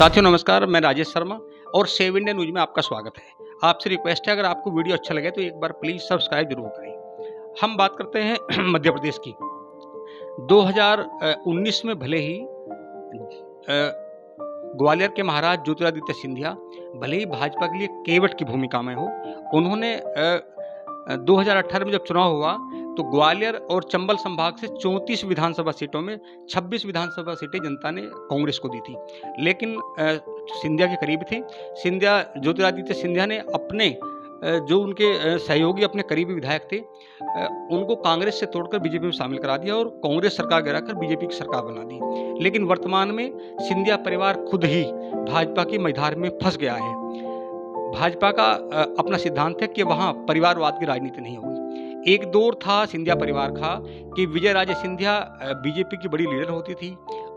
साथियों नमस्कार, मैं राजेश शर्मा और सेव इंडिया न्यूज़ में आपका स्वागत है। आपसे रिक्वेस्ट है, अगर आपको वीडियो अच्छा लगे तो एक बार प्लीज़ सब्सक्राइब ज़रूर करें। हम बात करते हैं मध्य प्रदेश की। 2019 में भले ही ग्वालियर के महाराज ज्योतिरादित्य सिंधिया भले ही भाजपा के लिए केवट की भूमिका में हो, उन्होंने 2018 में जब चुनाव हुआ तो ग्वालियर और चंबल संभाग से 34 विधानसभा सीटों में 26 विधानसभा सीटें जनता ने कांग्रेस को दी थी। लेकिन सिंधिया के करीब थे। ज्योतिरादित्य सिंधिया ने अपने जो उनके सहयोगी अपने करीबी विधायक थे, उनको कांग्रेस से तोड़कर बीजेपी में शामिल करा दिया और कांग्रेस सरकार गिराकर बीजेपी की सरकार बना दी। लेकिन वर्तमान में सिंधिया परिवार खुद ही भाजपा की मझधार में फंस गया है। भाजपा का अपना सिद्धांत है कि वहाँ परिवारवाद की राजनीति नहीं होगी। एक दौर था सिंधिया परिवार का कि विजय राजे सिंधिया बीजेपी की बड़ी लीडर होती थी।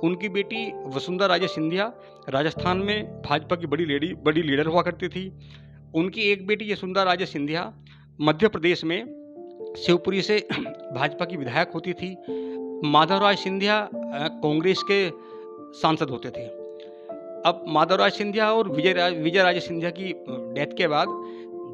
उनकी बेटी वसुंधरा राजे सिंधिया राजस्थान में भाजपा की बड़ी लीडर हुआ करती थी। उनकी एक बेटी यशोधरा राजे सिंधिया मध्य प्रदेश में शिवपुरी से भाजपा की विधायक होती थी। माधवराज सिंधिया कांग्रेस के सांसद होते थे। अब माधवराज सिंधिया और विजय राजे सिंधिया की डेथ के बाद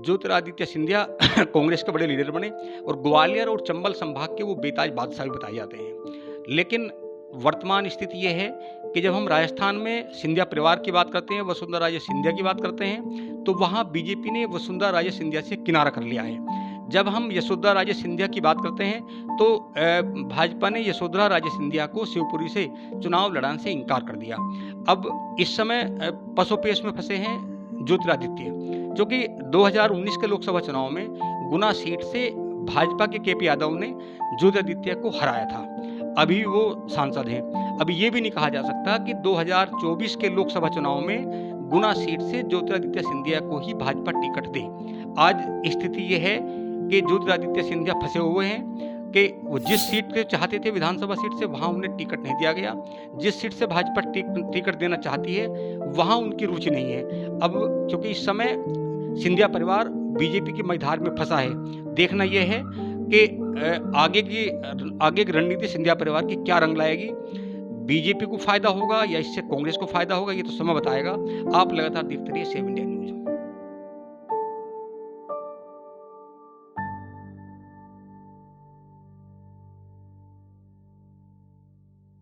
ज्योतिरादित्य सिंधिया कांग्रेस के बड़े लीडर बने और ग्वालियर और चंबल संभाग के वो बेताज बादशाह भी बताए जाते हैं। लेकिन वर्तमान स्थिति ये है कि जब हम राजस्थान में सिंधिया परिवार की बात करते हैं, वसुंधरा राजे सिंधिया की बात करते हैं, तो वहाँ बीजेपी ने वसुंधरा राजे सिंधिया से किनारा कर लिया है। जब हम यशोधरा राजे सिंधिया की बात करते हैं तो भाजपा ने यशोधरा राजे सिंधिया को शिवपुरी से चुनाव लड़ाने से इनकार कर दिया। अब इस समय पसोपेश में फंसे हैं ज्योतिरादित्य, जो कि 2019 के लोकसभा चुनाव में गुना सीट से भाजपा के केपी यादव ने ज्योतिरादित्य को हराया था। अभी वो सांसद हैं। अभी ये भी नहीं कहा जा सकता कि 2024 के लोकसभा चुनाव में गुना सीट से ज्योतिरादित्य सिंधिया को ही भाजपा टिकट दे। आज स्थिति ये है कि ज्योतिरादित्य सिंधिया फंसे हुए हैं कि वो जिस सीट से चाहते थे विधानसभा सीट से, वहाँ उन्हें टिकट नहीं दिया गया। जिस सीट से भाजपा टिकट देना चाहती है वहाँ उनकी रुचि नहीं है। अब क्योंकि इस समय सिंधिया परिवार बीजेपी की मझधार में फंसा है, देखना यह है कि आगे की रणनीति सिंधिया परिवार की क्या रंग लाएगी। बीजेपी को फायदा होगा या इससे कांग्रेस को फायदा होगा, ये तो समय बताएगा। आप लगातार देखते रहिए सेव इंडिया न्यूज।